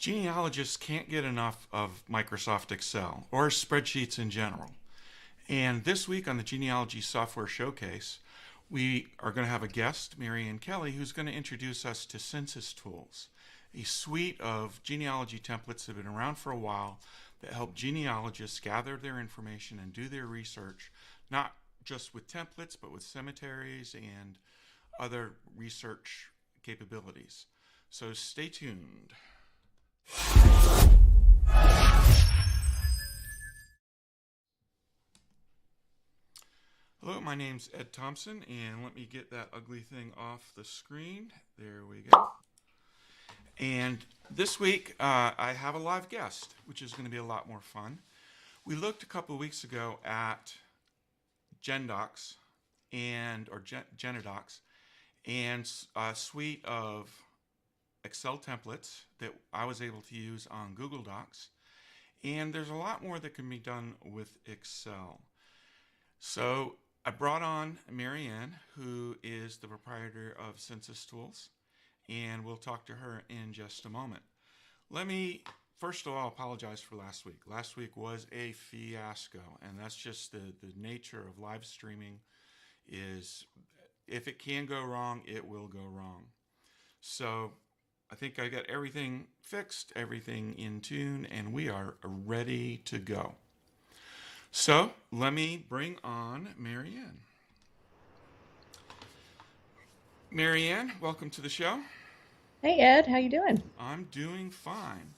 Genealogists can't get enough of Microsoft Excel or spreadsheets in general. And this week on the Genealogy Software Showcase, we are going to have a guest, Mary Ann Kelley, who's going to introduce us to Census Tools, a suite of genealogy templates that have been around for a while that help genealogists gather their information and do their research, not just with templates, but with cemeteries and other research capabilities. So stay tuned. Hello, my name's Ed Thompson, and let me get that ugly thing off the screen. There we go. And this week, I have a live guest, which is going to be a lot more fun. We looked a couple of weeks ago at Gendocs or Genodocs and a suite of Excel templates that I was able to use on Google Docs. And there's a lot more that can be done with Excel. So I brought on Mary Ann, who is the proprietor of Census Tools, and we'll talk to her in just a moment. Let me, first of all, apologize for last week. Last week was a fiasco, and that's just the nature of live streaming is if it can go wrong, it will go wrong. So I think I got everything fixed, everything in tune, and we are ready to go. So let me bring on Mary Ann. Mary Ann, welcome to the show. Hey Ed, how you doing? I'm doing fine.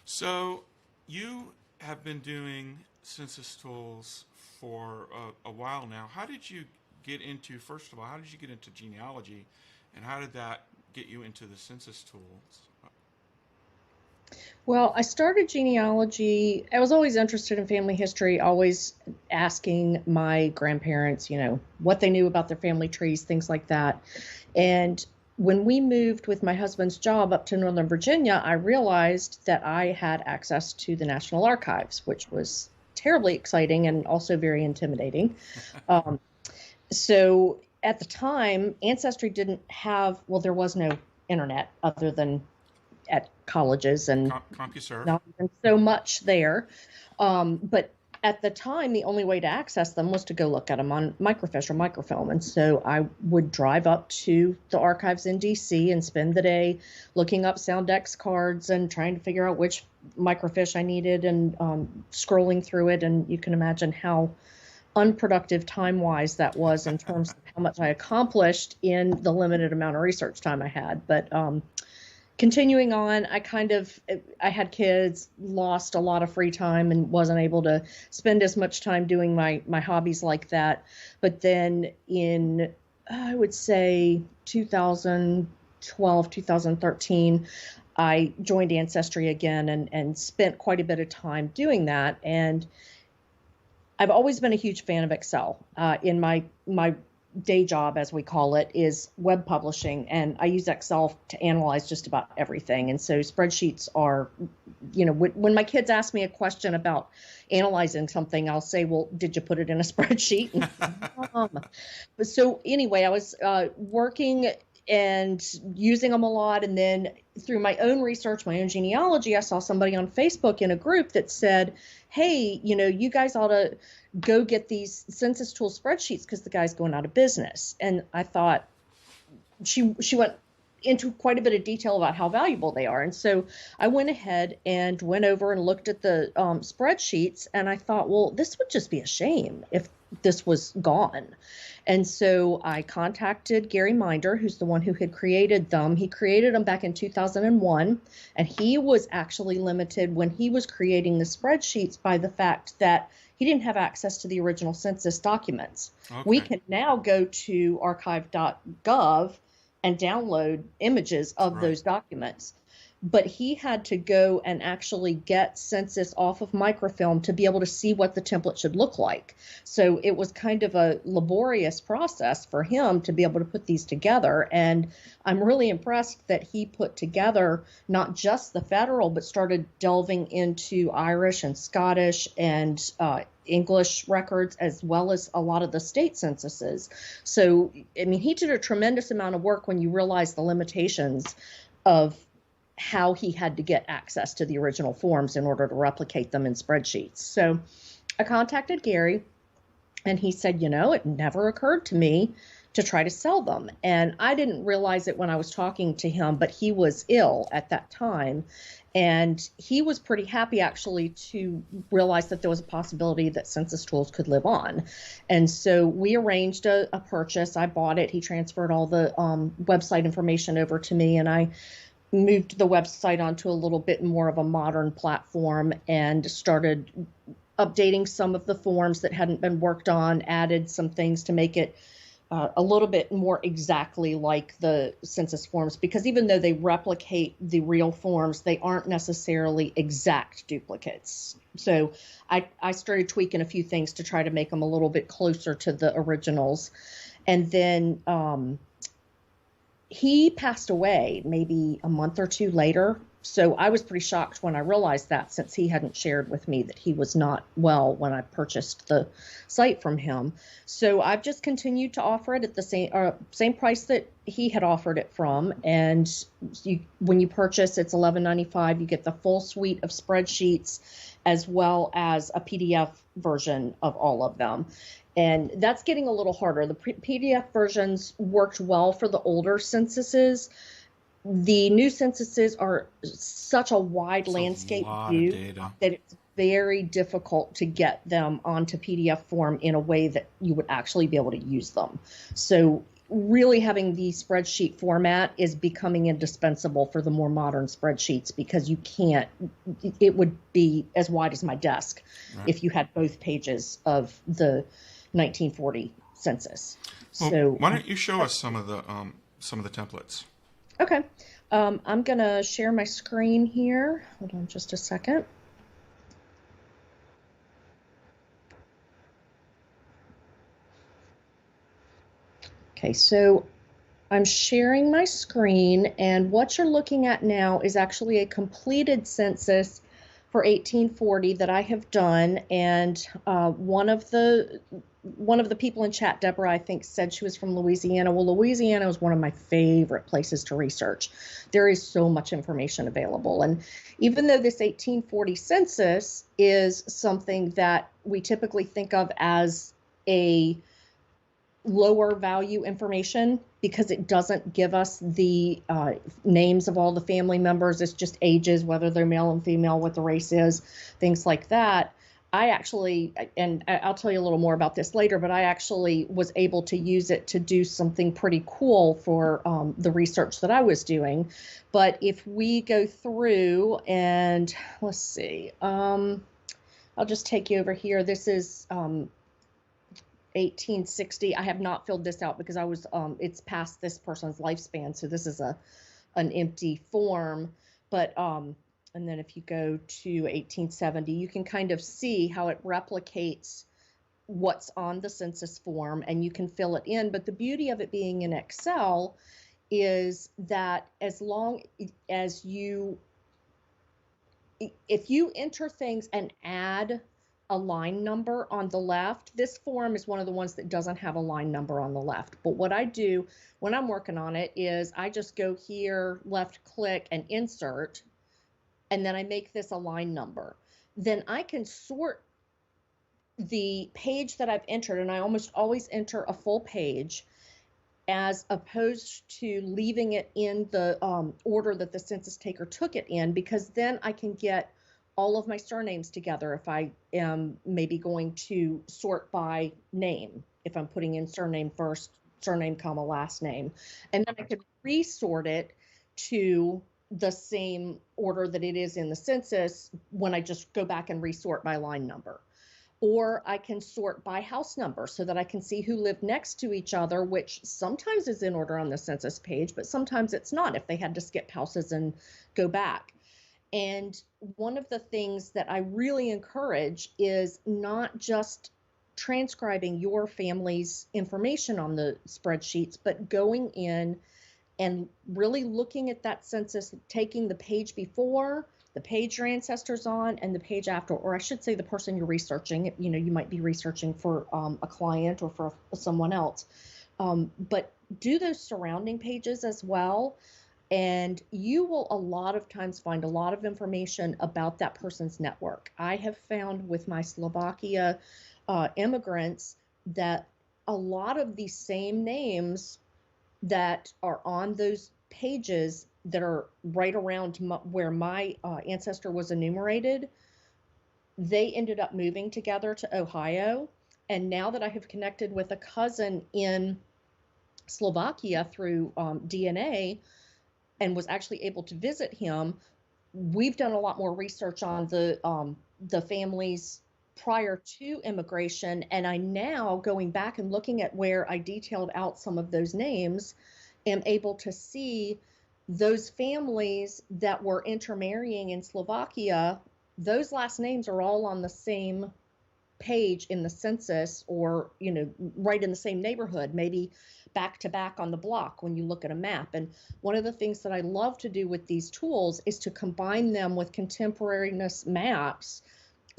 So you have been doing Census Tools for a while now. How did you get into, first of all, how did you get into genealogy, and how did that get you into the Census Tools? Well, I started genealogy. I was always interested in family history, always asking my grandparents, what they knew about their family trees, things like that. And when we moved with my husband's job up to Northern Virginia, I realized that I had access to the National Archives, which was terribly exciting and also very intimidating. So at the time, Ancestry didn't have, there was no internet other than at colleges and CompuServe. Not even so much there. But at the time, the only way to access them was to go look at them on microfiche or microfilm. And so I would drive up to the archives in DC and spend the day looking up Soundex cards and trying to figure out which microfiche I needed and scrolling through it. And you can imagine how unproductive time-wise that was in terms of how much I accomplished in the limited amount of research time I had. But continuing on, I had kids, lost a lot of free time and wasn't able to spend as much time doing my hobbies like that. But then in, I would say 2012, 2013, I joined Ancestry again and spent quite a bit of time doing that. And I've always been a huge fan of Excel. In my day job, as we call it, is web publishing, and I use Excel to analyze just about everything. And so spreadsheets are, when my kids ask me a question about analyzing something, I'll say, well, did you put it in a spreadsheet? But so anyway, I was working and using them a lot. And then through my own research, my own genealogy, I saw somebody on Facebook in a group that said, hey, you guys ought to go get these Census Tools spreadsheets because the guy's going out of business. And I thought she went into quite a bit of detail about how valuable they are. And so I went ahead and went over and looked at the spreadsheets, and I thought, well, this would just be a shame if this was gone. And so I contacted Gary Minder, who's the one who had created them. He created them back in 2001, and he was actually limited when he was creating the spreadsheets by the fact that he didn't have access to the original census documents. Okay. We can now go to archive.gov and download images of those documents. But he had to go and actually get census off of microfilm to be able to see what the template should look like. So it was kind of a laborious process for him to be able to put these together. And I'm really impressed that he put together not just the federal, but started delving into Irish and Scottish and English records, as well as a lot of the state censuses. So, I mean, he did a tremendous amount of work when you realize the limitations of how he had to get access to the original forms in order to replicate them in spreadsheets. So I contacted Gary, and he said, it never occurred to me to try to sell them. And I didn't realize it when I was talking to him, but he was ill at that time. And he was pretty happy actually to realize that there was a possibility that Census Tools could live on. And so we arranged a purchase. I bought it. He transferred all the website information over to me, and I moved the website onto a little bit more of a modern platform and started updating some of the forms that hadn't been worked on, added some things to make it a little bit more exactly like the census forms, because even though they replicate the real forms, they aren't necessarily exact duplicates. So I started tweaking a few things to try to make them a little bit closer to the originals. And then he passed away maybe a month or two later. So I was pretty shocked when I realized that, since he hadn't shared with me that he was not well when I purchased the site from him. So I've just continued to offer it at the same price that he had offered it from. And when you purchase, it's $11.95. You get the full suite of spreadsheets as well as a PDF version of all of them. And that's getting a little harder. The PDF versions worked well for the older censuses. The new censuses are such a wide landscape view that it's very difficult to get them onto PDF form in a way that you would actually be able to use them. So really having the spreadsheet format is becoming indispensable for the more modern spreadsheets, because it would be as wide as my desk if you had both pages of the 1940 census. Well, so why don't you show us some of the templates? Okay, I'm going to share my screen here. Hold on just a second. Okay, so I'm sharing my screen, and what you're looking at now is actually a completed census for 1840 that I have done. And one of the people in chat, Deborah, I think, said she was from Louisiana. Well, Louisiana is one of my favorite places to research. There is so much information available. And even though this 1840 census is something that we typically think of as a lower value information, because it doesn't give us the names of all the family members, it's just ages, whether they're male and female, what the race is, things like that. I actually, and I'll tell you a little more about this later, but I actually was able to use it to do something pretty cool for the research that I was doing. But if we go through and let's see, I'll just take you over here. This is 1860. I have not filled this out because it's past this person's lifespan, so this is an empty form. But and then if you go to 1870, you can kind of see how it replicates what's on the census form, and you can fill it in. But the beauty of it being in Excel is that as long as if you enter things and add a line number on the left, this form is one of the ones that doesn't have a line number on the left. But what I do when I'm working on it is I just go here, left click, and insert, and then I make this a line number. Then I can sort the page that I've entered, and I almost always enter a full page, as opposed to leaving it in the order that the census taker took it in, because then I can get all of my surnames together if I am maybe going to sort by name, if I'm putting in surname first, surname comma last name, and then I could resort it to the same order that it is in the census when I just go back and resort by line number. Or I can sort by house number so that I can see who lived next to each other, which sometimes is in order on the census page, but sometimes it's not if they had to skip houses and go back. And one of the things that I really encourage is not just transcribing your family's information on the spreadsheets, but going in and really looking at that census, taking the page before, the page your ancestor's on, and the page after, or I should say the person you're researching. You know, you might be researching for a client or for someone else, but do those surrounding pages as well. And you will a lot of times find a lot of information about that person's network. I have found with my Slovakia immigrants that a lot of the same names that are on those pages that are right around where my ancestor was enumerated, they ended up moving together to Ohio. And now that I have connected with a cousin in Slovakia through DNA and was actually able to visit him, we've done a lot more research on the families prior to immigration. And I now, going back and looking at where I detailed out some of those names, am able to see those families that were intermarrying in Slovakia. Those last names are all on the same page in the census, or right in the same neighborhood, maybe back to back on the block when you look at a map. And one of the things that I love to do with these tools is to combine them with contemporaneous maps.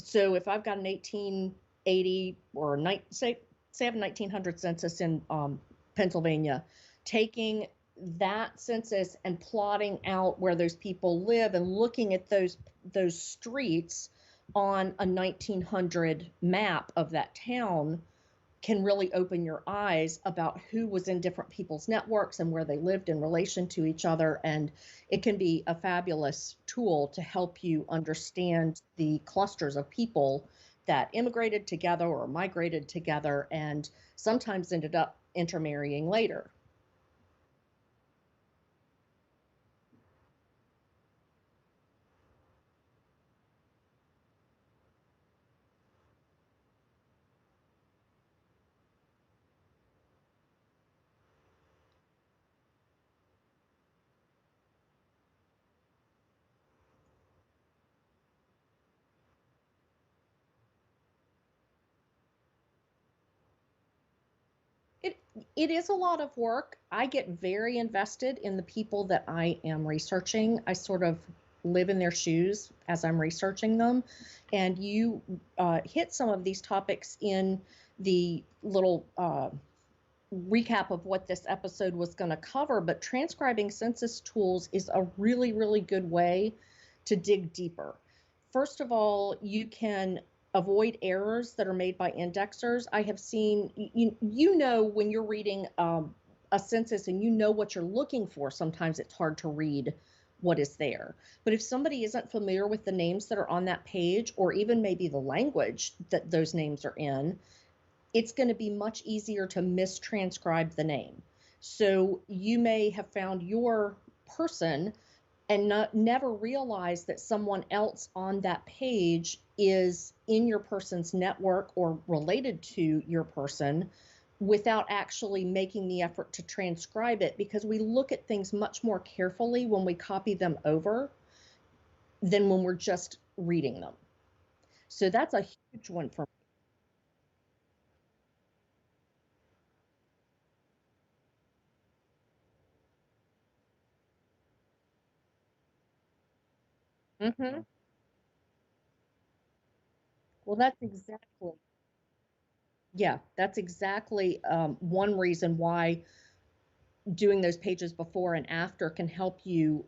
So if I've got an 1880 or say I have a 1900 census in Pennsylvania, taking that census and plotting out where those people live and looking at those streets on a 1900 map of that town can really open your eyes about who was in different people's networks and where they lived in relation to each other. And it can be a fabulous tool to help you understand the clusters of people that immigrated together or migrated together and sometimes ended up intermarrying later. It it is a lot of work. I get very invested in the people that I am researching. I sort of live in their shoes as I'm researching them. And you hit some of these topics in the little recap of what this episode was going to cover. But transcribing census tools is a really, really good way to dig deeper. First of all, you can avoid errors that are made by indexers. I have seen, when you're reading a census and you know what you're looking for, sometimes it's hard to read what is there. But if somebody isn't familiar with the names that are on that page, or even maybe the language that those names are in, it's going to be much easier to mistranscribe the name. So you may have found your person and never realize that someone else on that page is in your person's network or related to your person, without actually making the effort to transcribe it, because we look at things much more carefully when we copy them over than when we're just reading them. So that's a huge one for me. Well, that's exactly one reason why doing those pages before and after can help you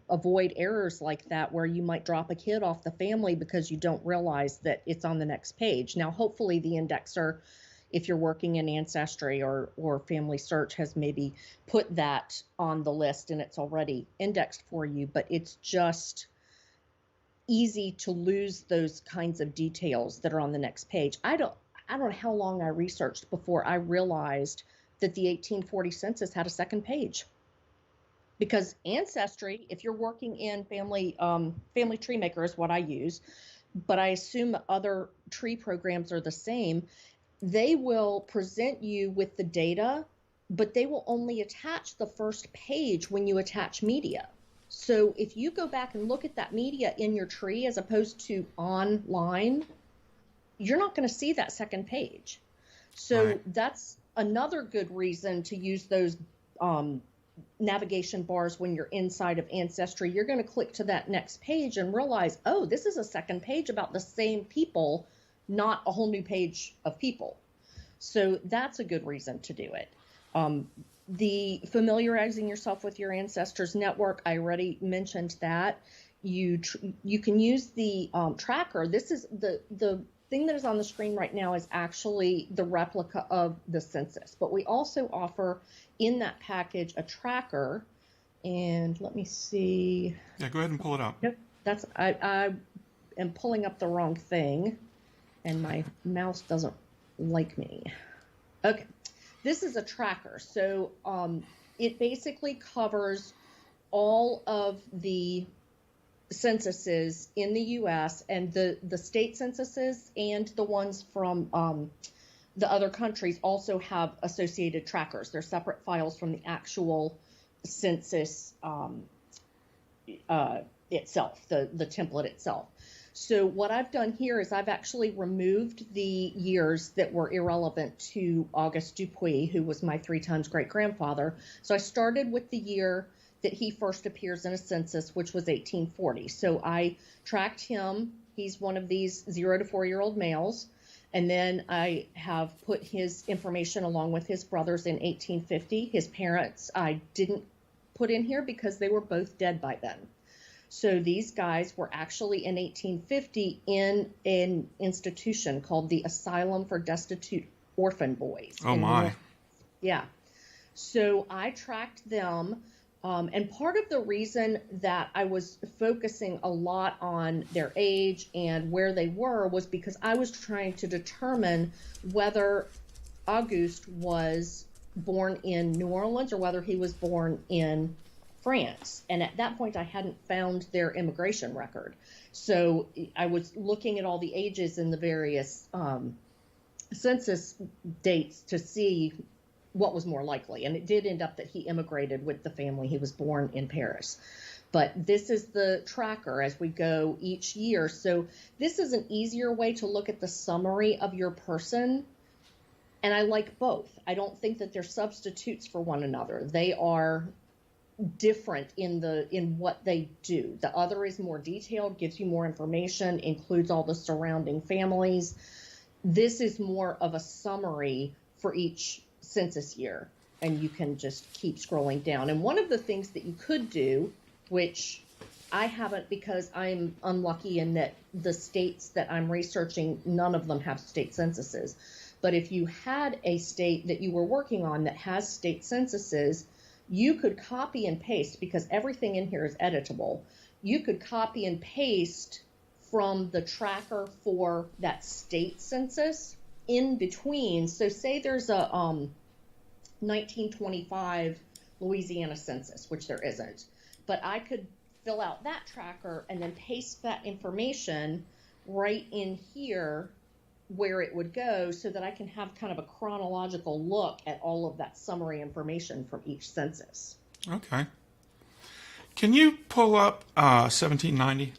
avoid errors like that, where you might drop a kid off the family because you don't realize that it's on the next page. Now, hopefully the indexer, if you're working in Ancestry or Family Search, has maybe put that on the list and it's already indexed for you, but it's just easy to lose those kinds of details that are on the next page. I don't know how long I researched before I realized that the 1840 census had a second page. Because Ancestry, if you're working in Family Tree Maker is what I use, but I assume other tree programs are the same, they will present you with the data, but they will only attach the first page when you attach media. So if you go back and look at that media in your tree as opposed to online, you're not going to see that second page. So Right. that's another good reason to use those navigation bars when you're inside of Ancestry. You're going to click to that next page and realize, oh, this is a second page about the same people, not a whole new page of people. So that's a good reason to do it. The familiarizing yourself with your ancestors network, I already mentioned that. You can use the tracker. This is the thing that is on the screen right now is actually the replica of the census, but we also offer in that package a tracker. And let me see. Yeah, go ahead and pull it up. Nope, that's I am pulling up the wrong thing, and my mouse doesn't like me. Okay, this is a tracker. So it basically covers all of the censuses in the U.S. and the state censuses and the ones from the other countries also have associated trackers. They're separate files from the actual census itself, the template itself. So what I've done here is I've actually removed the years that were irrelevant to Auguste Dupuis, who was my 3 times great-grandfather. So I started with the year that he first appears in a census, which was 1840. So I tracked him. He's one of these 0 to 4-year-old males. And then I have put his information along with his brothers in 1850. His parents I didn't put in here because they were both dead by then. So these guys were actually in 1850 in an institution called the Asylum for Destitute Orphan Boys. Oh my. Yeah. So I tracked them. And part of the reason that I was focusing a lot on their age and where they were was because I was trying to determine whether Auguste was born in New Orleans or whether he was born in France. And at that point, I hadn't found their immigration record. So I was looking at all the ages in the various census dates to see what was more likely. And it did end up that he immigrated with the family. He was born in Paris. But this is the tracker as we go each year. So this is an easier way to look at the summary of your person. And I like both. I don't think that they're substitutes for one another. They are different in what they do. The other is more detailed, gives you more information, includes all the surrounding families. This is more of a summary for each census year, and you can just keep scrolling down. And one of the things that you could do, which I haven't because I'm unlucky in that the states that I'm researching, none of them have state censuses. But if you had a state that you were working on that has state censuses, you could copy and paste, because everything in here is editable. You could copy and paste from the tracker for that state census in between. So say there's a 1925 Louisiana census, which there isn't, but I could fill out that tracker and then paste that information right in here where it would go, so that I can have kind of a chronological look at all of that summary information from each census. Okay. Can you pull up 1790?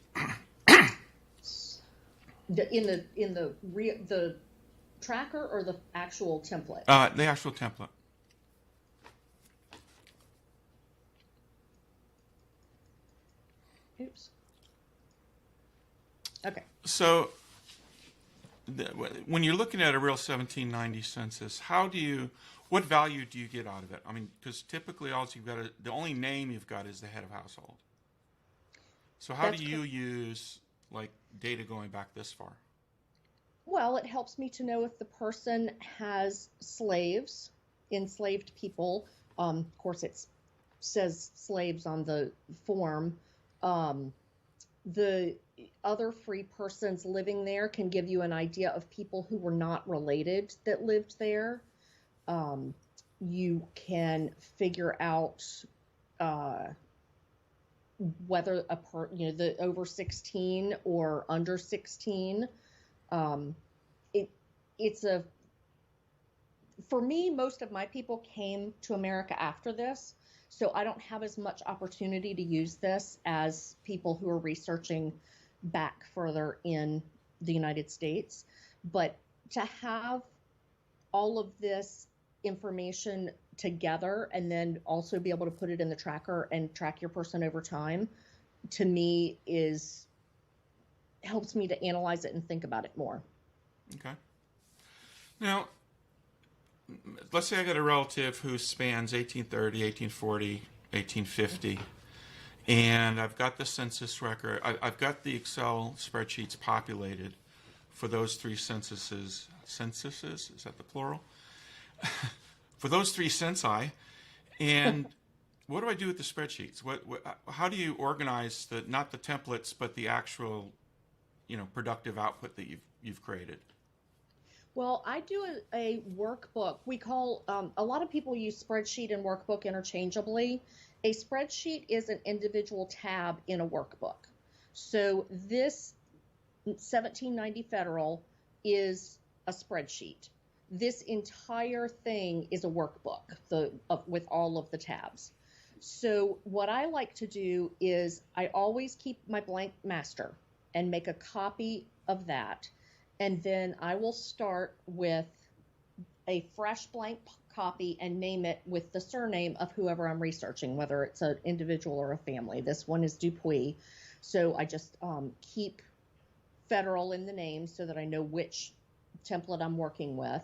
In the tracker or the actual template? The actual template. Oops. Okay. So when you're looking at a real 1790 census, what value do you get out of it? I mean, because typically the only name you've got is the head of household. So how do you use like data going back this far? Well, it helps me to know if the person has slaves, enslaved people. Of course, it says slaves on the form. The other free persons living there can give you an idea of people who were not related that lived there. You can figure out whether the over 16 or under 16. For me, most of my people came to America after this, so I don't have as much opportunity to use this as people who are researching back further in the United States. But to have all of this information together and then also be able to put it in the tracker and track your person over time, to me helps me to analyze it and think about it more. Okay. Now, let's say I got a relative who spans 1830, 1840, 1850, and I've got the census record. I've got the Excel spreadsheets populated for those three censuses. Censuses, is that the plural? For those three censi, and what do I do with the spreadsheets? How do you organize not the templates, but the actual, productive output that you've created? Well, I do a workbook. We call, a lot of people use spreadsheet and workbook interchangeably. A spreadsheet is an individual tab in a workbook. So this 1790 federal is a spreadsheet. This entire thing is a workbook with all of the tabs. So what I like to do is I always keep my blank master and make a copy of that. And then I will start with a fresh blank copy and name it with the surname of whoever I'm researching, whether it's an individual or a family. This one is Dupuis. So I just keep federal in the name so that I know which template I'm working with.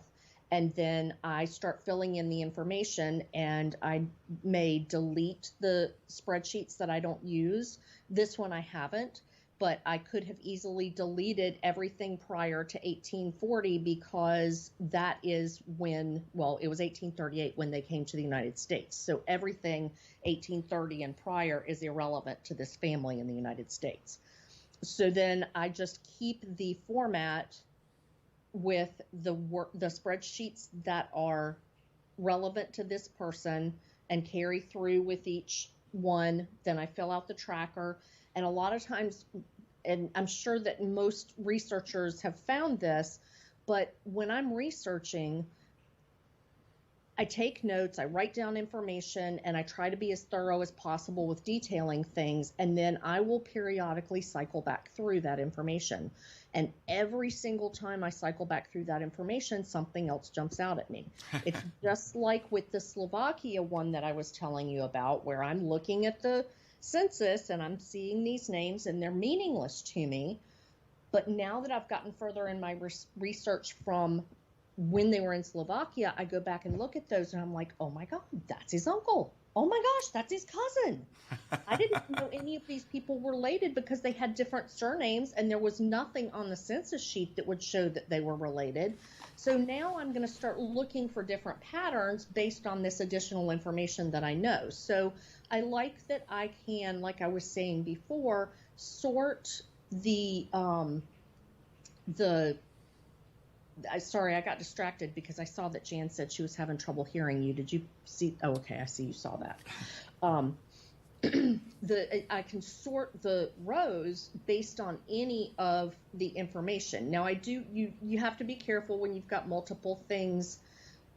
And then I start filling in the information, and I may delete the spreadsheets that I don't use. This one I haven't, but I could have easily deleted everything prior to 1840 because that is when, well, it was 1838 when they came to the United States. So everything 1830 and prior is irrelevant to this family in the United States. So then I just keep the format with the spreadsheets that are relevant to this person and carry through with each one. Then I fill out the tracker. And a lot of times, and I'm sure that most researchers have found this, but when I'm researching, I take notes, I write down information, and I try to be as thorough as possible with detailing things, and then I will periodically cycle back through that information. And every single time I cycle back through that information, something else jumps out at me. It's just like with the Slovakia one that I was telling you about, where I'm looking at the census and I'm seeing these names and they're meaningless to me. But now that I've gotten further in my research from when they were in Slovakia, I go back and look at those and I'm like, oh my God, that's his uncle. Oh my gosh, that's his cousin. I didn't know any of these people were related because they had different surnames and there was nothing on the census sheet that would show that they were related. So now I'm going to start looking for different patterns based on this additional information that I know. So I like that I can, like I was saying before, sort sorry, I got distracted because I saw that Jan said she was having trouble hearing you. Did you see? Oh, okay, I see you saw that. I can sort the rows based on any of the information. Now, you have to be careful when you've got multiple things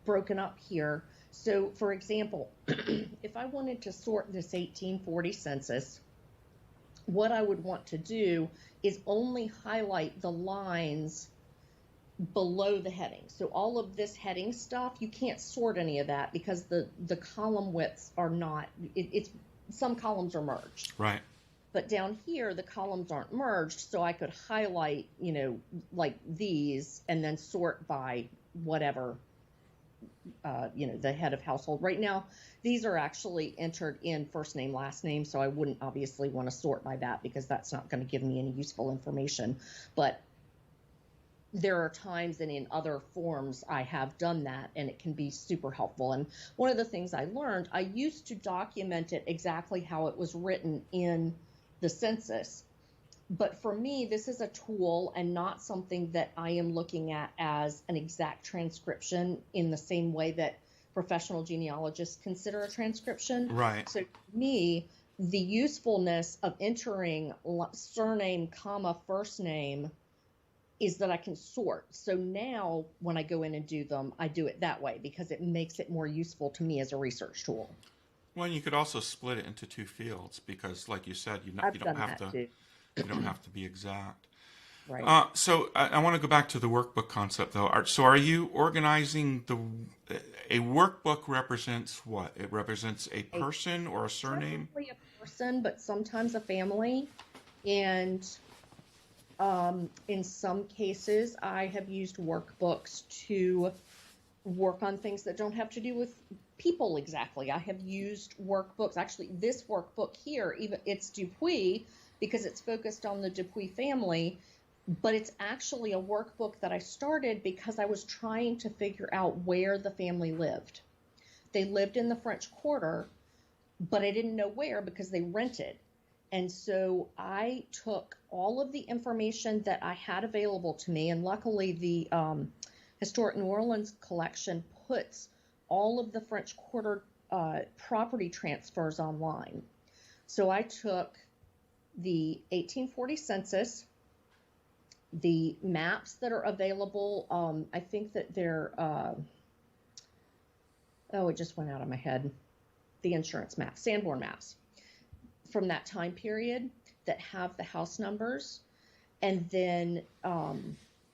broken up here. So, for example, if I wanted to sort this 1840 census, what I would want to do is only highlight the lines below the heading. So all of this heading stuff, you can't sort any of that because the column widths are not, it's some columns are merged. Right. But down here, the columns aren't merged, so I could highlight, like these and then sort by whatever, the head of household. Right now, these are actually entered in first name, last name, so I wouldn't obviously want to sort by that because that's not going to give me any useful information. But there are times and in other forms I have done that, and it can be super helpful. And one of the things I learned, I used to document it exactly how it was written in the census. But for me, this is a tool and not something that I am looking at as an exact transcription in the same way that professional genealogists consider a transcription. Right. So for me, the usefulness of entering surname, comma, first name is that I can sort. So now when I go in and do them, I do it that way because it makes it more useful to me as a research tool. Well, you could also split it into two fields because, like you said, you don't have to be exact. Right. So I want to go back to the workbook concept, though. So are you organizing a workbook represents what? It represents a person or a surname? Technically a person, but sometimes a family. And in some cases, I have used workbooks to work on things that don't have to do with people exactly. I have used workbooks. Actually, this workbook here, even it's Dupuis because it's focused on the Dupuis family, but it's actually a workbook that I started because I was trying to figure out where the family lived. They lived in the French Quarter, but I didn't know where because they rented. And so I took all of the information that I had available to me, and luckily the Historic New Orleans collection puts all of the French Quarter property transfers online. So I took the 1840 census, the maps that are available. I think that they're, it just went out of my head. The insurance maps, Sanborn maps from that time period that have the house numbers. And then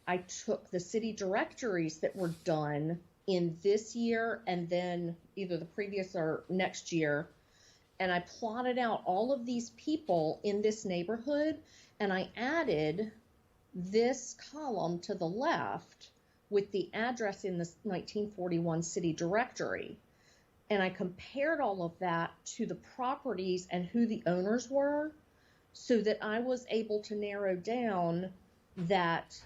I took the city directories that were done in this year and then either the previous or next year, and I plotted out all of these people in this neighborhood, and I added this column to the left with the address in the 1941 city directory. And I compared all of that to the properties and who the owners were so that I was able to narrow down that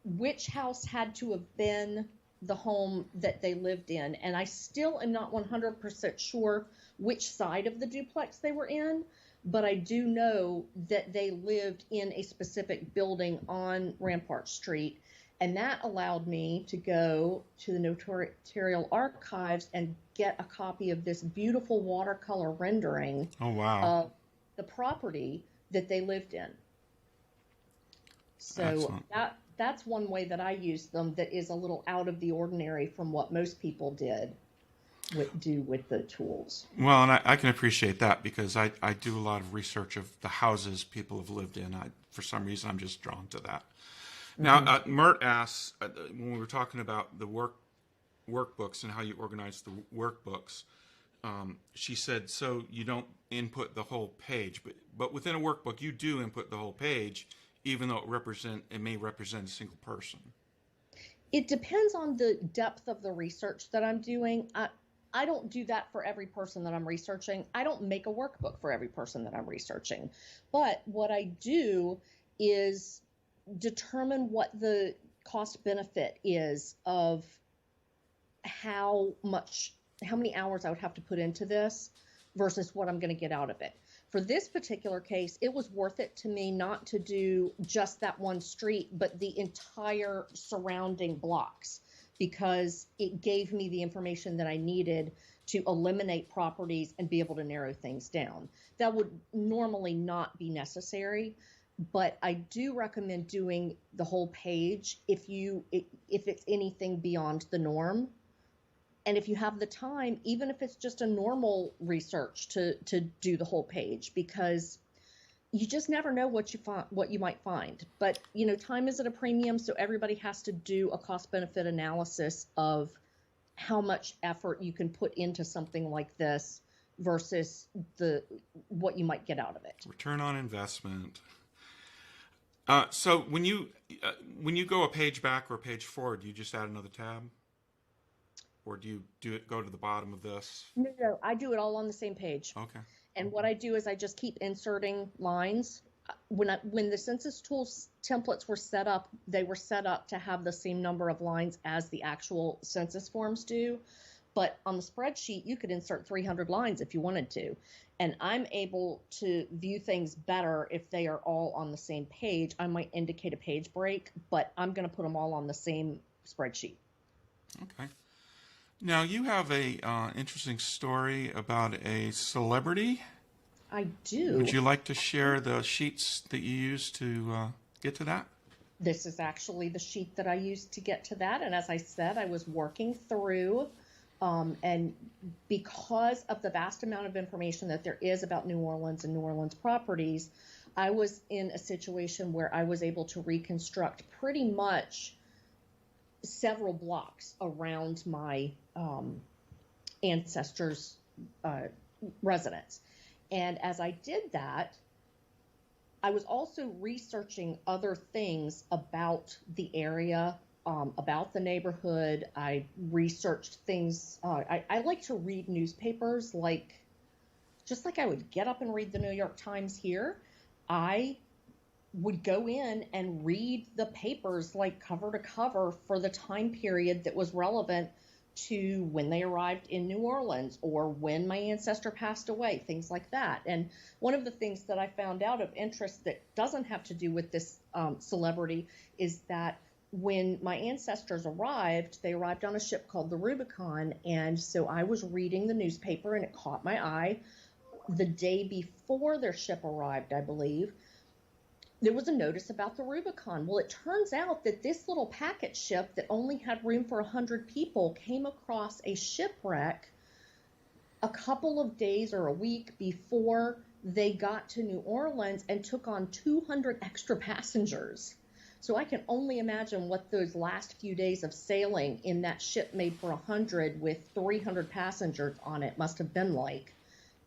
which house had to have been the home that they lived in. And I still am not 100% sure which side of the duplex they were in, but I do know that they lived in a specific building on Rampart Street. And that allowed me to go to the notarial archives and get a copy of this beautiful watercolor rendering of the property that they lived in. So Excellent. that's one way that I use them that is a little out of the ordinary from what most people do with the tools. Well, and I can appreciate that because I do a lot of research of the houses people have lived in. For some reason, I'm just drawn to that. Now, Mert asks, when we were talking about the workbooks and how you organize the workbooks, she said, so you don't input the whole page, but within a workbook, you do input the whole page, even though it may represent a single person. It depends on the depth of the research that I'm doing. I don't do that for every person that I'm researching. I don't make a workbook for every person that I'm researching. But what I do is determine what the cost benefit is of how many hours I would have to put into this versus what I'm going to get out of it. For this particular case, it was worth it to me not to do just that one street, but the entire surrounding blocks, because it gave me the information that I needed to eliminate properties and be able to narrow things down. That would normally not be necessary, but I do recommend doing the whole page if it's anything beyond the norm. And if you have the time, even if it's just a normal research to do the whole page, because you just never know what you might find. But time is at a premium, so everybody has to do a cost-benefit analysis of how much effort you can put into something like this versus what you might get out of it. Return on investment. So when you go a page back or a page forward, do you just add another tab? Or do you go to the bottom of this? No, I do it all on the same page. Okay. And what I do is I just keep inserting lines. When the Census Tools templates were set up, they were set up to have the same number of lines as the actual census forms do. But on the spreadsheet, you could insert 300 lines if you wanted to. And I'm able to view things better if they are all on the same page. I might indicate a page break, but I'm going to put them all on the same spreadsheet. Okay. Now, you have a interesting story about a celebrity. I do. Would you like to share the sheets that you used to get to that? This is actually the sheet that I used to get to that. And as I said, I was working through, and because of the vast amount of information that there is about New Orleans and New Orleans properties, I was in a situation where I was able to reconstruct pretty much several blocks around my ancestors' residence. And as I did that, I was also researching other things about the area about the neighborhood. I researched things. I like to read newspapers, just like I would get up and read the New York Times here. I would go in and read the papers like cover to cover for the time period that was relevant to when they arrived in New Orleans or when my ancestor passed away, things like that. And one of the things that I found out of interest that doesn't have to do with this celebrity is that when my ancestors arrived, they arrived on a ship called the Rubicon. And so I was reading the newspaper and it caught my eye. The day before their ship arrived, I believe, there was a notice about the Rubicon. Well, it turns out that this little packet ship that only had room for 100 people came across a shipwreck a couple of days or a week before they got to New Orleans and took on 200 extra passengers. So I can only imagine what those last few days of sailing in that ship made for 100 with 300 passengers on it must have been like,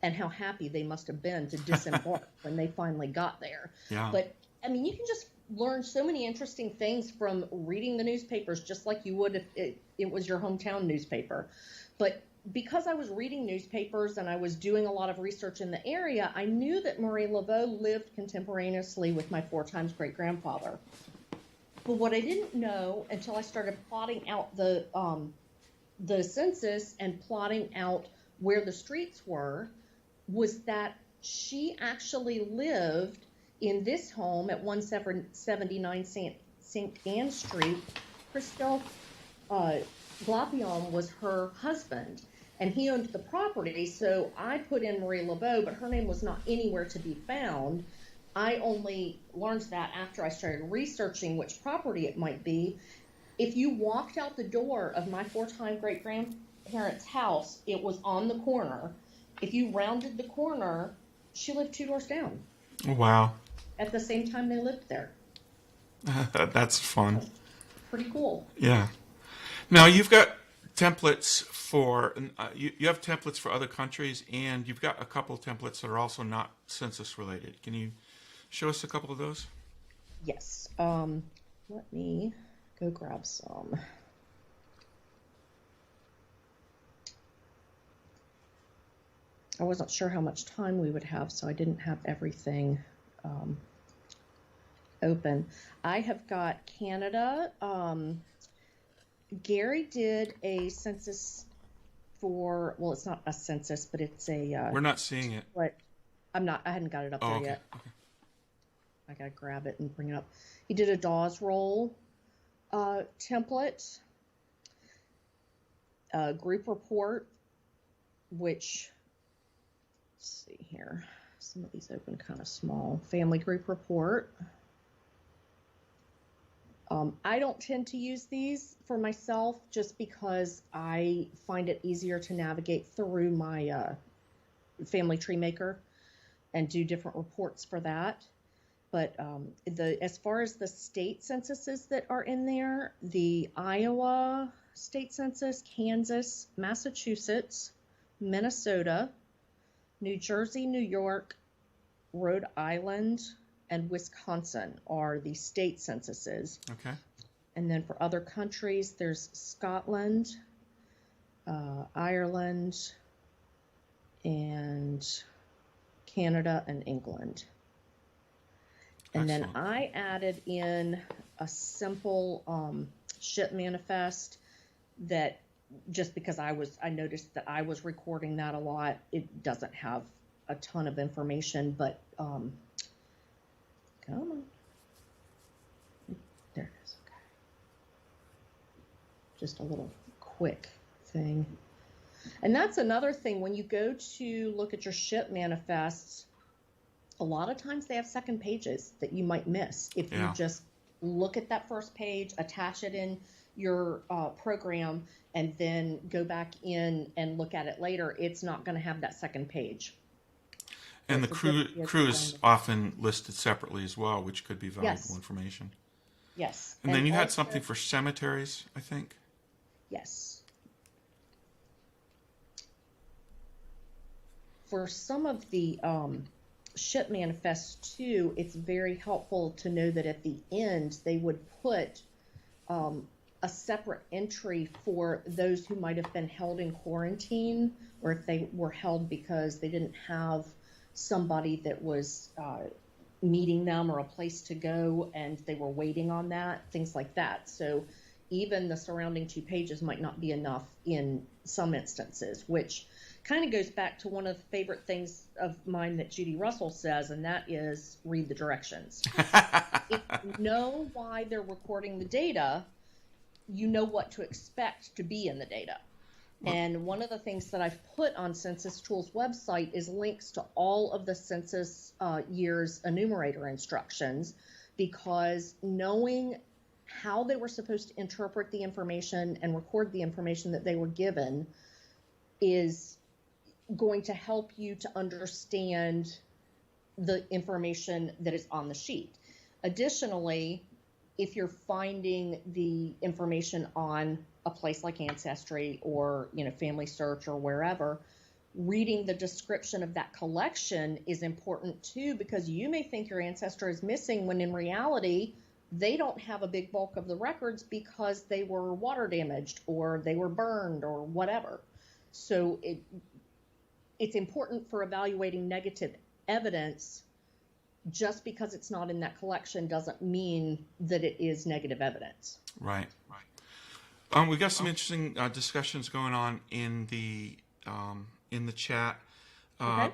and how happy they must have been to disembark when they finally got there. Yeah. But I mean, you can just learn so many interesting things from reading the newspapers, just like you would if it was your hometown newspaper. But because I was reading newspapers and I was doing a lot of research in the area, I knew that Marie Laveau lived contemporaneously with my 4 times great-grandfather. But what I didn't know until I started plotting out the census and plotting out where the streets were was that she actually lived in this home at 179 St. Anne Street. Christophe Glapion was her husband, and he owned the property, so I put in Marie Laveau, but her name was not anywhere to be found. I only learned that after I started researching which property it might be. If you walked out the door of my 4-time great-grandparents' house, it was on the corner. If you rounded the corner, she lived 2 doors down. Wow. At the same time they lived there. That's fun. Pretty cool. Yeah. Now you've got templates for you have templates for other countries, and you've got a couple of templates that are also not census related. Can you show us a couple of those? Yes. Let me go grab some. I wasn't sure how much time we would have, so I didn't have everything open. I have got Canada. Gary did a census for, well, it's not a census, but it's a... We're not seeing it. What? I hadn't got it up there okay. yet. Okay. I gotta grab it and bring it up. He did a Dawes roll template, group report, which, let's see here. Some of these open kind of small. Family group report. I don't tend to use these for myself just because I find it easier to navigate through my family tree maker and do different reports for that. But as far as the state censuses that are in there, the Iowa state census, Kansas, Massachusetts, Minnesota, New Jersey, New York, Rhode Island, and Wisconsin are the state censuses. Okay. And then for other countries, there's Scotland, Ireland, and Canada and England. And Excellent. then I added in a simple ship manifest that just because I noticed that I was recording that a lot, it doesn't have a ton of information, but come on. There it is. Okay. Just a little quick thing. And that's another thing. When you go to look at your ship manifests, a lot of times they have second pages that you might miss. If you just look at that first page, attach it in your program, and then go back in and look at it later, it's not going to have that second page. And the crew is often listed separately as well, which could be valuable information. Yes. And then you had something for cemeteries, I think? Yes. For some of the ship manifests too, it's very helpful to know that at the end they would put a separate entry for those who might have been held in quarantine, or if they were held because they didn't have somebody that was meeting them or a place to go and they were waiting on that, things like that. So even the surrounding 2 pages might not be enough in some instances, which kind of goes back to one of the favorite things of mine that Judy Russell says, and that is read the directions. If you know why they're recording the data, you know what to expect to be in the data. And one of the things that I've put on Census Tools website is links to all of the census years enumerator instructions, because knowing how they were supposed to interpret the information and record the information that they were given is going to help you to understand the information that is on the sheet. Additionally, if you're finding the information on a place like Ancestry or, Family Search or wherever, reading the description of that collection is important too, because you may think your ancestor is missing when in reality they don't have a big bulk of the records because they were water damaged or they were burned or whatever. So it's important for evaluating negative evidence. Just because it's not in that collection doesn't mean that it is negative evidence. Right. We got some interesting discussions going on in the chat. Okay.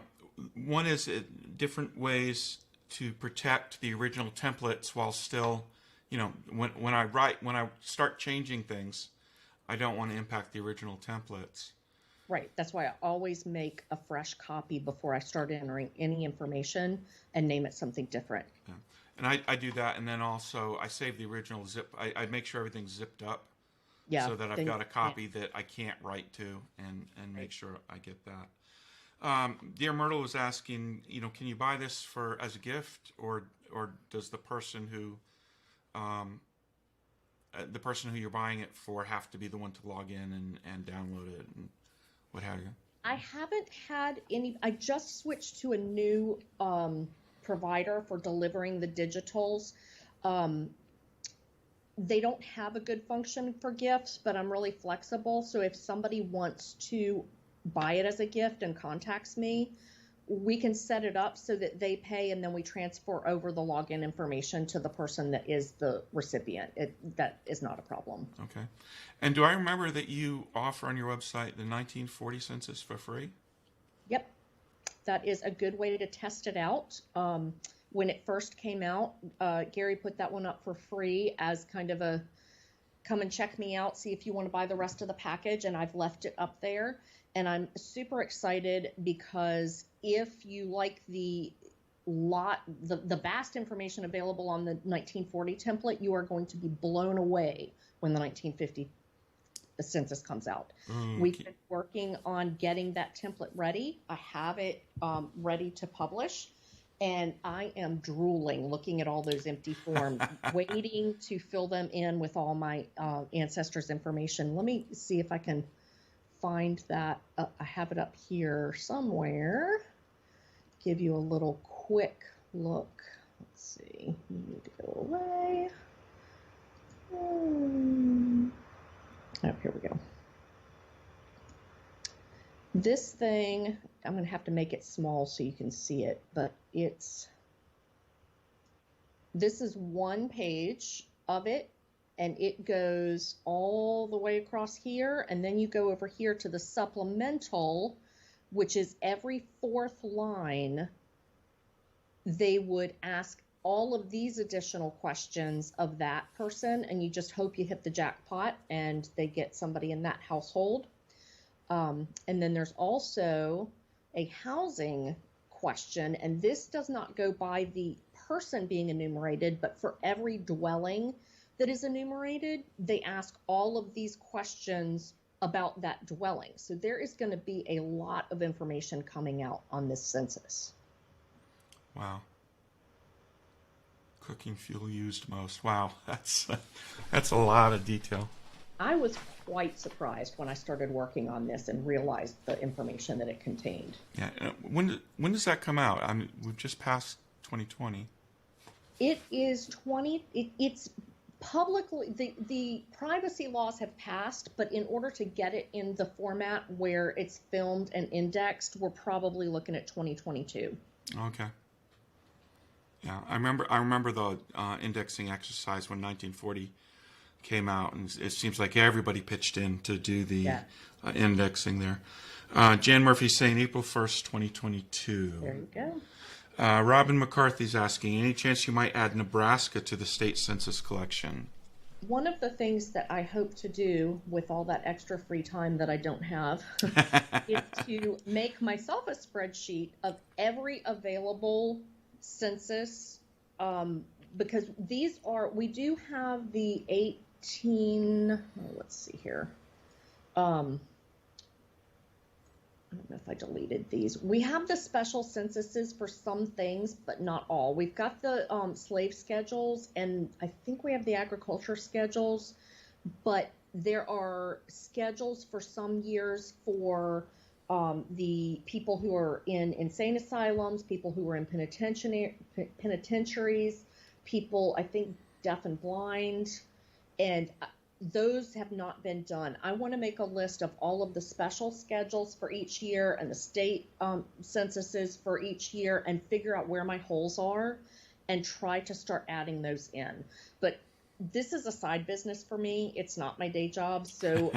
One is different ways to protect the original templates while still, when I start changing things, I don't want to impact the original templates. Right. That's why I always make a fresh copy before I start entering any information and name it something different. Yeah. And I do that, and then also I save the original zip. I make sure everything's zipped up, so that I've got a copy that I can't write to, and make sure I get that. Dear Myrtle was asking, can you buy this as a gift, or does the person who you're buying it for have to be the one to log in and download it and what have you? I haven't had any. I just switched to a new provider for delivering the digitals. They don't have a good function for gifts, but I'm really flexible. So if somebody wants to buy it as a gift and contacts me, we can set it up so that they pay and then we transfer over the login information to the person that is the recipient. That is not a problem. Okay. And do I remember that you offer on your website the 1940 census for free? Yep. That is a good way to test it out. When it first came out, Gary put that one up for free as kind of a come and check me out, see if you want to buy the rest of the package, and I've left it up there. And I'm super excited because if you like the vast information available on the 1940 template, you are going to be blown away when the 1950 census comes out. We've been working on getting that template ready. I have it ready to publish. And I am drooling looking at all those empty forms, waiting to fill them in with all my ancestors' information. Let me see if I can find that. I have it up here somewhere. Give you a little quick look. Let's see. You need to go away. Oh, here we go. This thing, I'm going to have to make it small so you can see it, but this is one page of it, and it goes all the way across here, and then you go over here to the supplemental, which is every fourth line. They would ask all of these additional questions of that person, and you just hope you hit the jackpot and they get somebody in that household. And then there's also a housing question, and this does not go by the person being enumerated, but for every dwelling that is enumerated, they ask all of these questions about that dwelling. So there is going to be a lot of information coming out on this census. Wow. Cooking fuel used most. Wow, that's a lot of detail. I was quite surprised when I started working on this and realized the information that it contained. Yeah. When does that come out? We've just passed 2020. It is it's Publicly, the privacy laws have passed, but in order to get it in the format where it's filmed and indexed, we're probably looking at 2022. Okay. Yeah, I remember the indexing exercise when 1940 came out, and it seems like everybody pitched in to do the Yeah. indexing there. Jan Murphy's saying April 1st, 2022. There you go. Robin McCarthy's asking, any chance you might add Nebraska to the state census collection? One of the things that I hope to do with all that extra free time that I don't have is to make myself a spreadsheet of every available census, because we do have the 18, let's see here. I don't know if I deleted these. We have the special censuses for some things, but not all. We've got the slave schedules, and I think we have the agriculture schedules, but there are schedules for some years for the people who are in insane asylums, people who are in penitentiaries, people, I think, deaf and blind, and those have not been done. I want to make a list of all of the special schedules for each year and the state censuses for each year and figure out where my holes are and try to start adding those in. But this is a side business for me. It's not my day job. So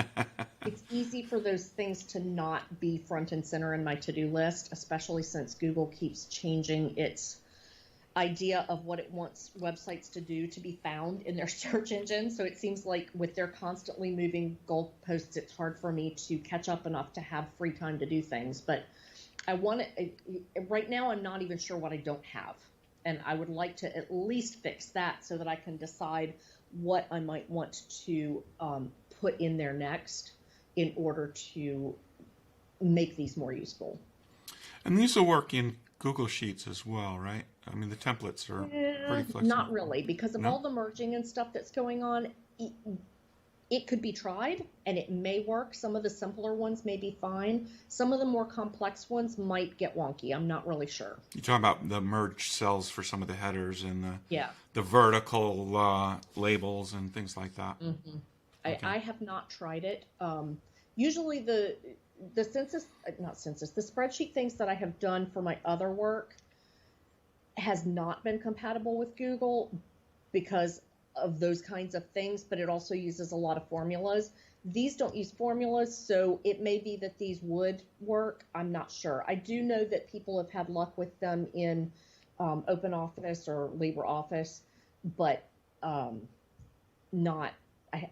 it's easy for those things to not be front and center in my to-do list, especially since Google keeps changing its idea of what it wants websites to do to be found in their search engine. So it seems like with their constantly moving goalposts, it's hard for me to catch up enough to have free time to do things. But I want to, right now, I'm not even sure what I don't have. And I would like to at least fix that so that I can decide what I might want to put in there next in order to make these more useful. And these will work in Google Sheets as well, right? I mean, the templates are pretty flexible. Not really, because of all the merging and stuff that's going on. It could be tried, and it may work. Some of the simpler ones may be fine. Some of the more complex ones might get wonky. I'm not really sure. You're talking about the merged cells for some of the headers and the vertical labels and things like that. Mm-hmm. Okay. I have not tried it. Usually the spreadsheet things that I have done for my other work has not been compatible with Google because of those kinds of things, but it also uses a lot of formulas. These don't use formulas, so it may be that these would work. I'm not sure. I do know that people have had luck with them in OpenOffice or LibreOffice, but I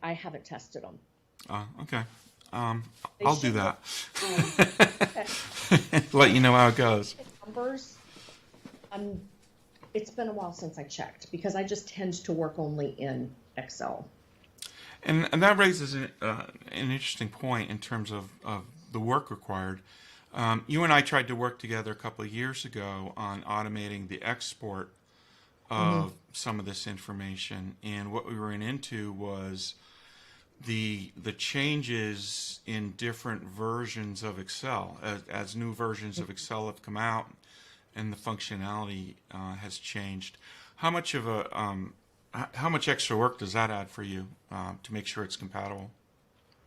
haven't tested them. Okay. I'll do that. Okay. Let you know how it goes. Numbers, it's been a while since I checked because I just tend to work only in Excel. And that raises an interesting point in terms of the work required. You and I tried to work together a couple of years ago on automating the export of some of this information, and what we ran into was the changes in different versions of Excel as new versions of Excel have come out and the functionality has changed. How much extra work does that add for you to make sure it's compatible?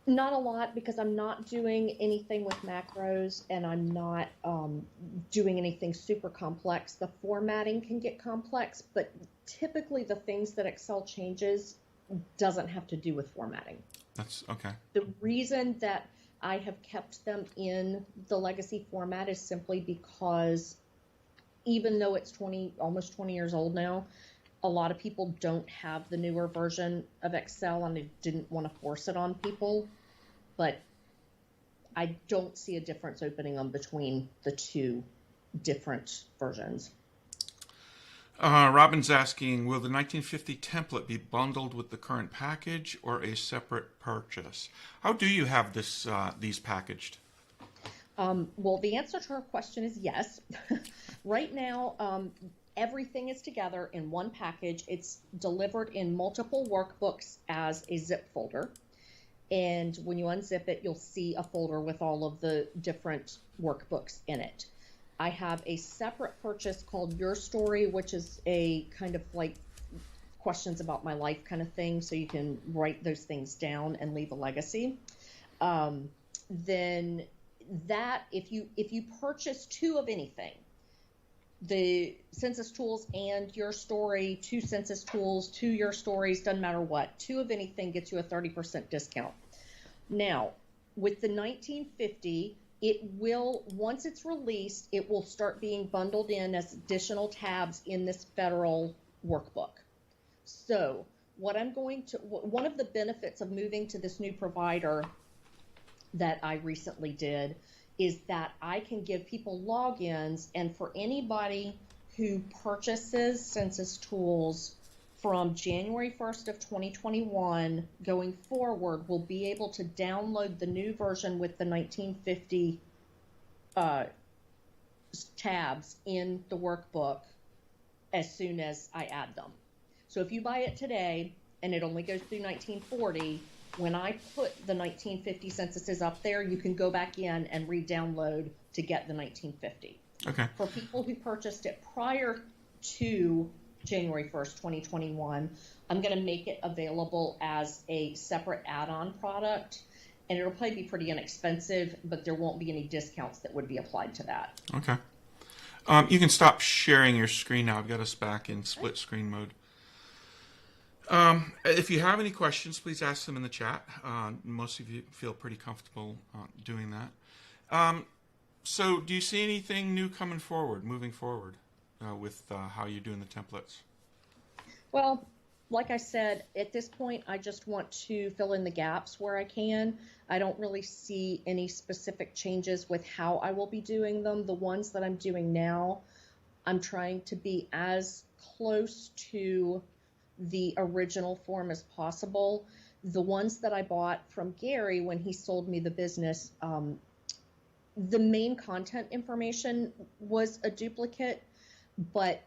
Not a lot, because I'm not doing anything with macros and I'm not doing anything super complex. The formatting can get complex, but typically the things that Excel changes doesn't have to do with formatting. That's okay. The reason that I have kept them in the legacy format is simply because even though it's almost 20 years old now, a lot of people don't have the newer version of Excel, and I didn't want to force it on people. But I don't see a difference opening them between the two different versions. Robin's asking, will the 1950 template be bundled with the current package or a separate purchase? How do you have these packaged? Well, the answer to her question is yes. Right now, everything is together in one package. It's delivered in multiple workbooks as a zip folder. And when you unzip it, you'll see a folder with all of the different workbooks in it. I have a separate purchase called Your Story, which is a kind of like questions about my life kind of thing, so you can write those things down and leave a legacy. Then that, if you purchase two of anything, the Census Tools and your story, two Census Tools, two your stories, doesn't matter what, two of anything gets you a 30% discount. Now, with the 1950, it will, once it's released, it will start being bundled in as additional tabs in this federal workbook. So what I'm going to, one of the benefits of moving to this new provider that I recently did is that I can give people logins, and for anybody who purchases Census Tools from January 1st of 2021 going forward will be able to download the new version with the 1950 tabs in the workbook as soon as I add them. So if you buy it today and it only goes through 1940, when I put the 1950 censuses up there, you can go back in and re-download to get the 1950. Okay. For people who purchased it prior to January 1st, 2021, I'm going to make it available as a separate add-on product, and it'll probably be pretty inexpensive, but there won't be any discounts that would be applied to that. Okay. You can stop sharing your screen now. I've got us back in split screen mode. If you have any questions, please ask them in the chat. Most of you feel pretty comfortable doing that. So do you see anything new moving forward with how you're doing the templates? Well, like I said, at this point, I just want to fill in the gaps where I can. I don't really see any specific changes with how I will be doing them. The ones that I'm doing now, I'm trying to be as close to the original form as possible. The ones that I bought from Gary when he sold me the business, the main content information was a duplicate, but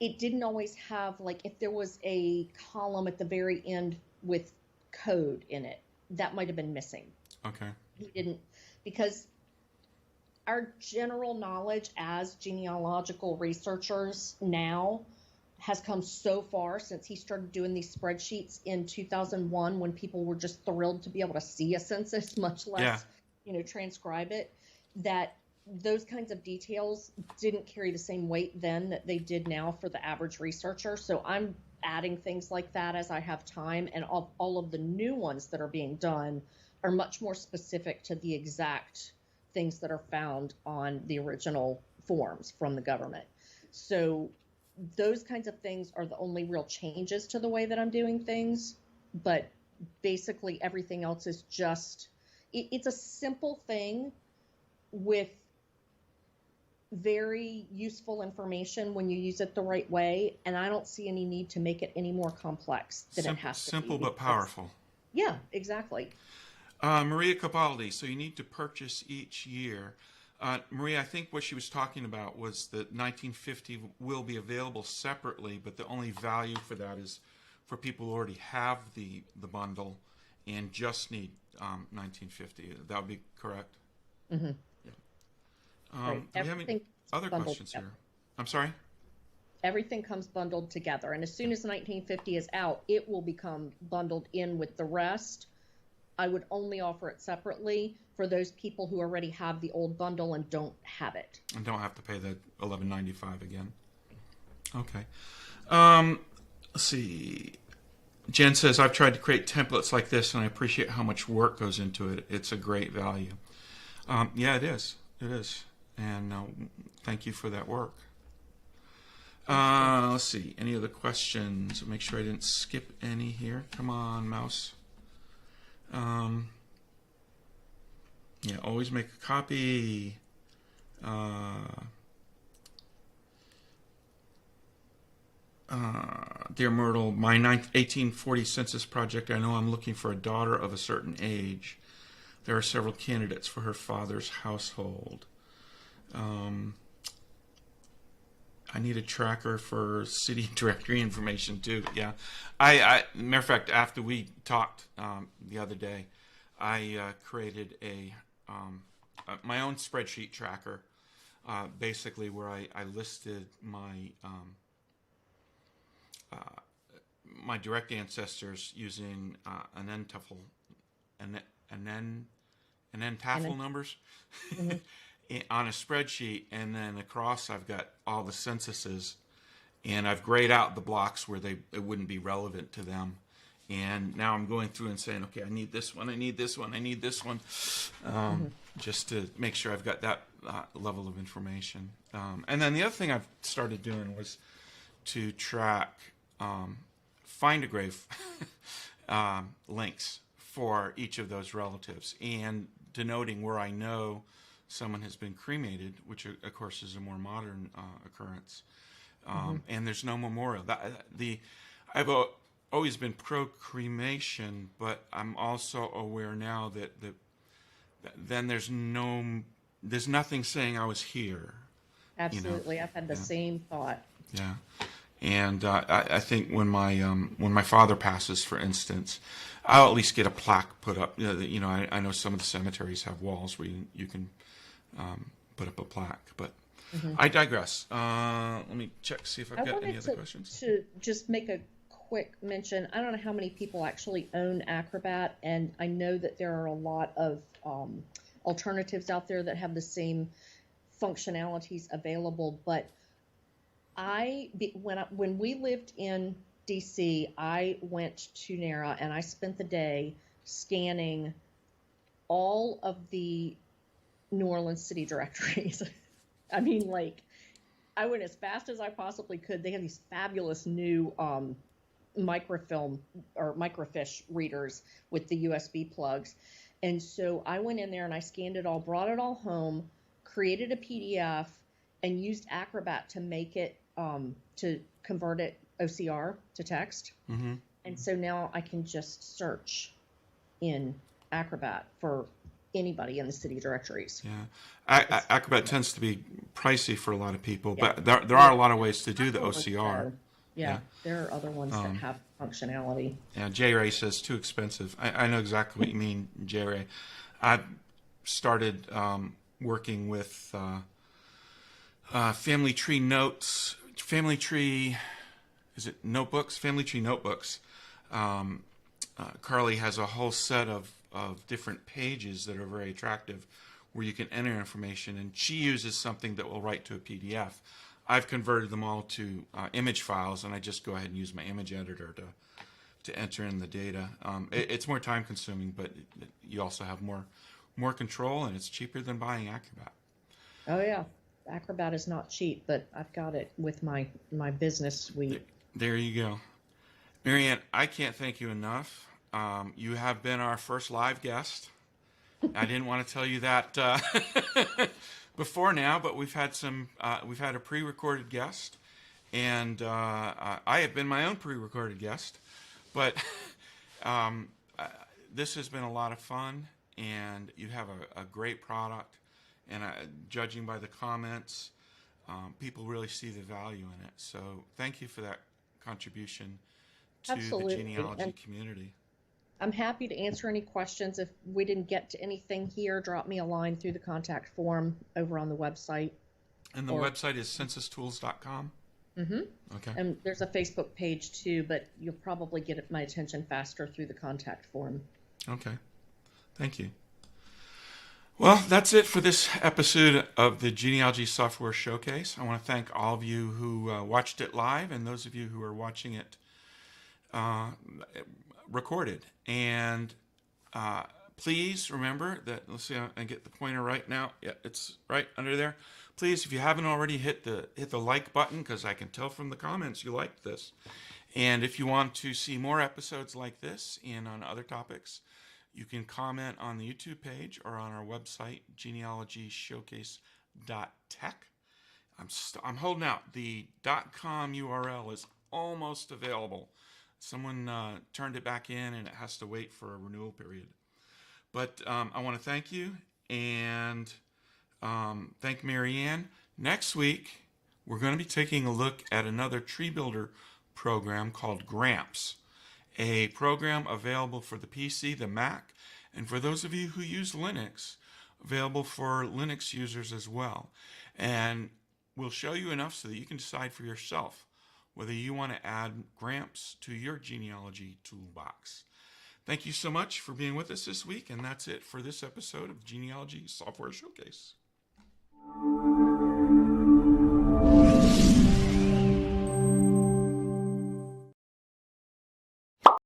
it didn't always have, like, if there was a column at the very end with code in it, that might have been missing. Okay. He didn't, because our general knowledge as genealogical researchers now has come so far since he started doing these spreadsheets in 2001, when people were just thrilled to be able to see a census, much less, transcribe it, that those kinds of details didn't carry the same weight then that they did now for the average researcher. So I'm adding things like that as I have time, and all of the new ones that are being done are much more specific to the exact things that are found on the original forms from the government. So those kinds of things are the only real changes to the way that I'm doing things, but basically everything else is just, it's a simple thing with very useful information when you use it the right way, and I don't see any need to make it any more complex than it has to be. Simple but powerful. Yeah, exactly. Maria Cabaldi, so you need to purchase each year. Maria, I think what she was talking about was that 1950 will be available separately, but the only value for that is for people who already have the bundle and just need 1950. That would be correct? Mm-hmm. Yeah. Do we have any other questions here? I'm sorry? Everything comes bundled together, and as soon as 1950 is out, it will become bundled in with the rest. I would only offer it separately for those people who already have the old bundle and don't have it. And don't have to pay the $11.95 again. Okay. Let's see. Jen says, I've tried to create templates like this, and I appreciate how much work goes into it. It's a great value. Yeah, it is. It is. And thank you for that work. Let's see. Any other questions? Make sure I didn't skip any here. Come on, mouse. Yeah, always make a copy. Dear Myrtle, my 1840 census project, I know I'm looking for a daughter of a certain age. There are several candidates for her father's household. I need a tracker for city directory information too. Yeah, matter of fact, after we talked the other day, I created my own spreadsheet tracker, basically where I listed my my direct ancestors using an NTFL, and then And TAFL then, numbers mhm. on a spreadsheet, and then across I've got all the censuses, and I've grayed out the blocks where it wouldn't be relevant to them. And now I'm going through and saying, okay, I need this one, I need this one, I need this one, just to make sure I've got that level of information. And then the other thing I've started doing was to track find a grave links for each of those relatives, and denoting where I know someone has been cremated, which of course is a more modern occurrence. And there's no memorial. I've always been pro cremation, but I'm also aware now that then there's nothing saying I was here. Absolutely. I've had the Yeah. same thought. Yeah. And I think when my father passes, for instance, I'll at least get a plaque put up. I know some of the cemeteries have walls where you can put up a plaque, but I digress. Let me check, see if I've I got any wanted other questions. to just make a quick mention. I don't know how many people actually own Acrobat, and I know that there are a lot of alternatives out there that have the same functionalities available. But when we lived in DC, I went to NARA and I spent the day scanning all of the New Orleans city directories. I mean, like, I went as fast as I possibly could. They have these fabulous new microfilm or microfiche readers with the USB plugs. And so I went in there and I scanned it all, brought it all home, created a PDF, and used Acrobat to make it, to convert it OCR to text. Mm-hmm. And so now I can just search in Acrobat for anybody in the city directories. Yeah, Acrobat tends to be pricey for a lot of people, Yeah. but there are a lot of ways to do the OCR. Yeah, there are other ones that have functionality. Yeah, J Ray says too expensive. I know exactly what you mean, J Ray. I've started working with family tree notes, family tree. Is it notebooks? Family tree notebooks. Carly has a whole set of different pages that are very attractive, where you can enter information, and she uses something that will write to a PDF. I've converted them all to image files, and I just go ahead and use my image editor to enter in the data. It's more time consuming, but you also have more control, and it's cheaper than buying Acrobat. Oh yeah, Acrobat is not cheap, but I've got it with my business suite. There you go. Mary Ann, I can't thank you enough. You have been our first live guest. I didn't want to tell you that before now, but we've had a pre-recorded guest, and I have been my own pre-recorded guest. But this has been a lot of fun, and you have a great product. And judging by the comments, people really see the value in it. So thank you for that contribution to Absolutely. the genealogy And community. I'm happy to answer any questions. If we didn't get to anything here, drop me a line through the contact form over on the website. And the website is CensusTools.com? Mm-hmm. Okay. And there's a Facebook page too, but you'll probably get my attention faster through the contact form. Okay. Thank you. Well, that's it for this episode of the Genealogy Software Showcase. I want to thank all of you who watched it live, and those of you who are watching it recorded. And please remember that, let's see, I get the pointer right now. Yeah, it's right under there. Please, if you haven't already, hit the like button, because I can tell from the comments you liked this. And if you want to see more episodes like this and on other topics, you can comment on the YouTube page or on our website, genealogyshowcase.tech. I'm holding out. The .com URL is almost available. Someone turned it back in, and it has to wait for a renewal period. But I want to thank you, and thank Mary Ann. Next week, we're going to be taking a look at another tree builder program called Gramps, a program available for the PC, the Mac, and for those of you who use Linux, available for Linux users as well. And we'll show you enough so that you can decide for yourself whether you want to add gramps to your genealogy toolbox. Thank you so much for being with us this week, and that's it for this episode of Genealogy Software Showcase.